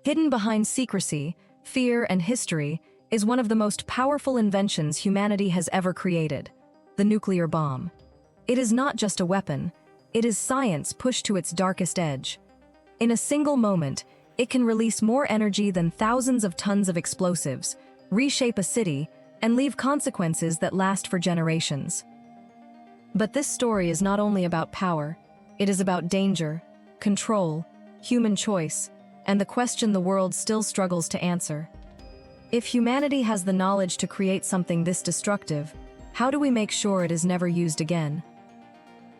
Hidden behind secrecy, fear, and history is one of the most powerful inventions humanity has ever created, the nuclear bomb. It is not just a weapon, it is science pushed to its darkest edge. In a single moment, it can release more energy than thousands of tons of explosives, reshape a city, and leave consequences that last for generations. But this story is not only about power, it is about danger, control, human choice, and the question the world still struggles to answer. If humanity has the knowledge to create something this destructive, how do we make sure it is never used again?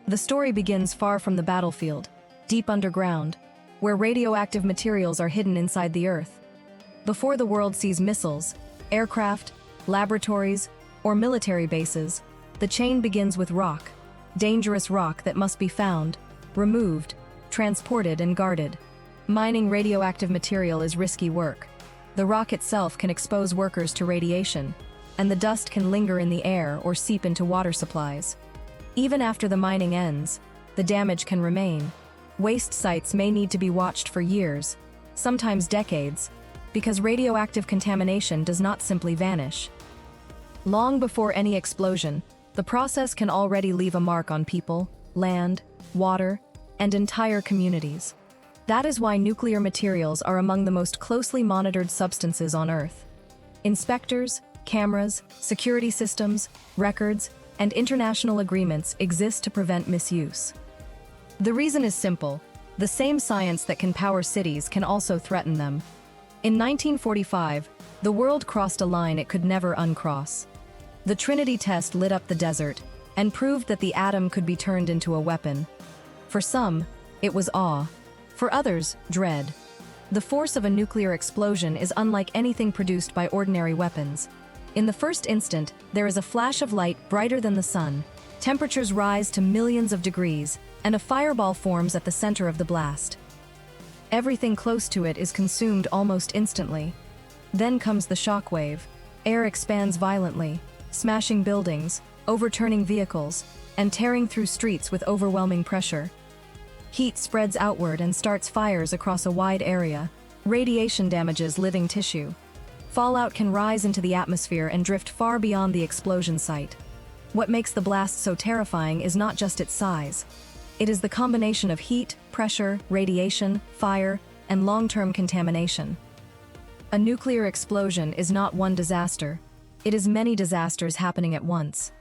The story begins far from the battlefield, deep underground, where radioactive materials are hidden inside the earth. Before the world sees missiles, aircraft, laboratories, or military bases, the chain begins with rock, dangerous rock that must be found, removed, transported, and guarded. Mining radioactive material is risky work. The rock itself can expose workers to radiation, and the dust can linger in the air or seep into water supplies. Even after the mining ends, the damage can remain. Waste sites may need to be watched for years, sometimes decades, because radioactive contamination does not simply vanish. Long before any explosion, the process can already leave a mark on people, land, water, and entire communities. That is why nuclear materials are among the most closely monitored substances on Earth. Inspectors, cameras, security systems, records, and international agreements exist to prevent misuse. The reason is simple: the same science that can power cities can also threaten them. In 1945, the world crossed a line it could never uncross. The Trinity test lit up the desert and proved that the atom could be turned into a weapon. For some, it was awe. For others, dread. The force of a nuclear explosion is unlike anything produced by ordinary weapons. In the first instant, there is a flash of light brighter than the sun. Temperatures rise to millions of degrees, and a fireball forms at the center of the blast. Everything close to it is consumed almost instantly. Then comes the shock wave. Air expands violently, smashing buildings, overturning vehicles, and tearing through streets with overwhelming pressure. Heat spreads outward and starts fires across a wide area. Radiation damages living tissue. Fallout can rise into the atmosphere and drift far beyond the explosion site. What makes the blast so terrifying is not just its size. It is the combination of heat, pressure, radiation, fire, and long-term contamination. A nuclear explosion is not one disaster. It is many disasters happening at once.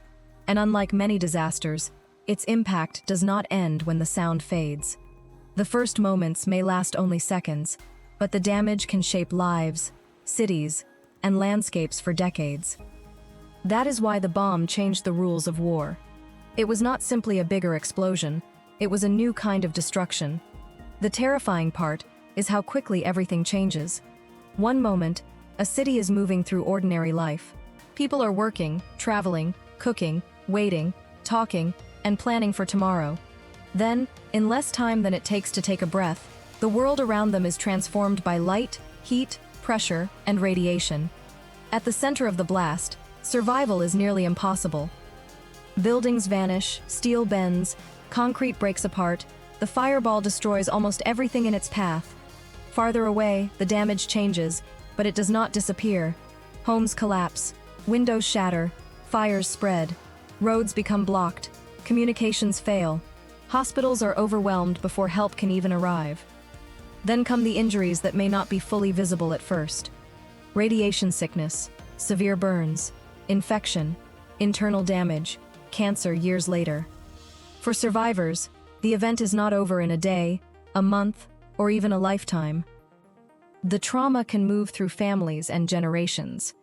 And unlike many disasters, its impact does not end when the sound fades. The first moments may last only seconds, but the damage can shape lives, cities, and landscapes for decades. That is why the bomb changed the rules of war. It was not simply a bigger explosion, it was a new kind of destruction. The terrifying part is how quickly everything changes. One moment, a city is moving through ordinary life. People are working, traveling, cooking, waiting, talking, and planning for tomorrow. Then, in less time than it takes to take a breath, the world around them is transformed by light, heat, pressure, and radiation. At the center of the blast, survival is nearly impossible. Buildings vanish, steel bends, concrete breaks apart, the fireball destroys almost everything in its path. Farther away, the damage changes, but it does not disappear. Homes collapse, windows shatter, fires spread, roads become blocked, communications fail, hospitals are overwhelmed before help can even arrive. Then come the injuries that may not be fully visible at first. Radiation sickness, severe burns, infection, internal damage, cancer years later. For survivors, the event is not over in a day, a month, or even a lifetime. The trauma can move through families and generations.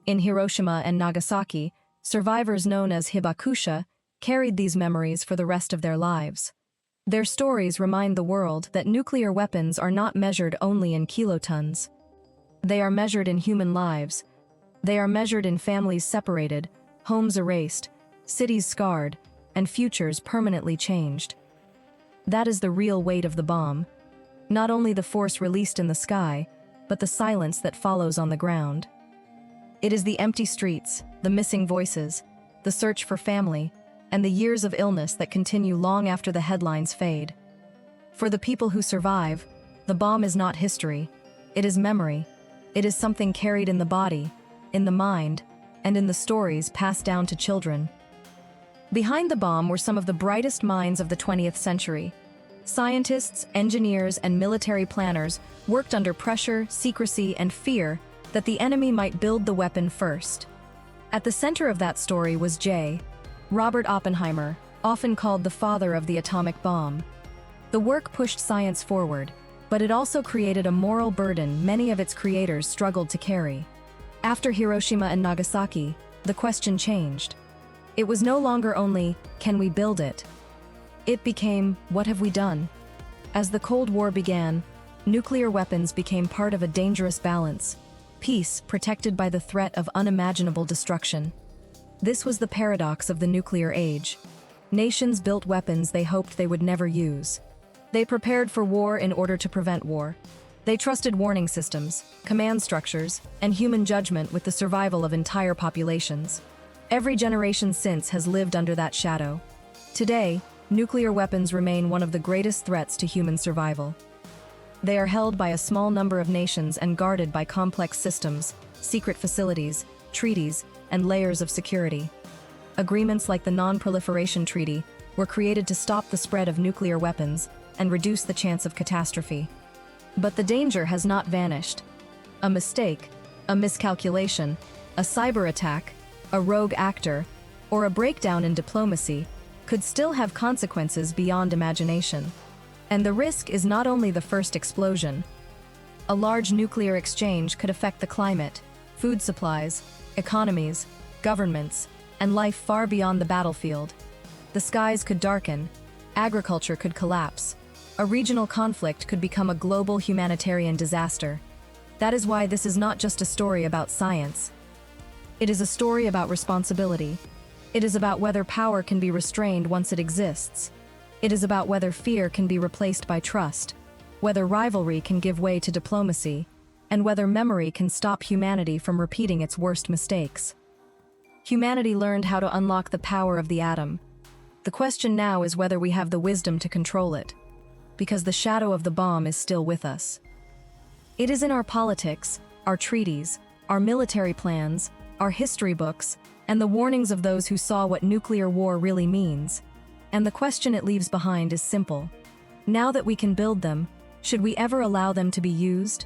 In Hiroshima and Nagasaki, survivors known as hibakusha carried these memories for the rest of their lives. Their stories remind the world that nuclear weapons are not measured only in kilotons. They are measured in human lives. They are measured in families separated, homes erased, cities scarred, and futures permanently changed. That is the real weight of the bomb. Not only the force released in the sky, but the silence that follows on the ground. It is the empty streets, the missing voices, the search for family, and the years of illness that continue long after the headlines fade. For the people who survive, the bomb is not history, It is memory. It is something carried in the body, in the mind, and in the stories passed down to children. Behind the bomb were some of the brightest minds of the 20th century. Scientists, engineers, and military planners worked under pressure, secrecy, and fear that the enemy might build the weapon first. At the center of that story was Robert Oppenheimer, often called the father of the atomic bomb. The work pushed science forward, but it also created a moral burden many of its creators struggled to carry. After Hiroshima and Nagasaki, the question changed. It was no longer only, can we build it? It became, what have we done? As the Cold War began, nuclear weapons became part of a dangerous balance, peace protected by the threat of unimaginable destruction. This was the paradox of the nuclear age. Nations built weapons they hoped they would never use. They prepared for war in order to prevent war. They trusted warning systems, command structures, and human judgment with the survival of entire populations. Every generation since has lived under that shadow. Today, nuclear weapons remain one of the greatest threats to human survival. They are held by a small number of nations and guarded by complex systems, secret facilities, treaties, and layers of security. Agreements like the Non-Proliferation Treaty were created to stop the spread of nuclear weapons and reduce the chance of catastrophe. But the danger has not vanished. A mistake, a miscalculation, a cyber attack, a rogue actor, or a breakdown in diplomacy could still have consequences beyond imagination. And the risk is not only the first explosion. A large nuclear exchange could affect the climate, food supplies, economies, governments, and life far beyond the battlefield. The skies could darken, agriculture could collapse, a regional conflict could become a global humanitarian disaster. That is why this is not just a story about science. It is a story about responsibility. It is about whether power can be restrained once it exists. It is about whether fear can be replaced by trust, whether rivalry can give way to diplomacy, and whether memory can stop humanity from repeating its worst mistakes. Humanity learned how to unlock the power of the atom. The question now is whether we have the wisdom to control it, because the shadow of the bomb is still with us. It is in our politics, our treaties, our military plans, our history books, and the warnings of those who saw what nuclear war really means. And the question it leaves behind is simple. Now that we can build them, should we ever allow them to be used?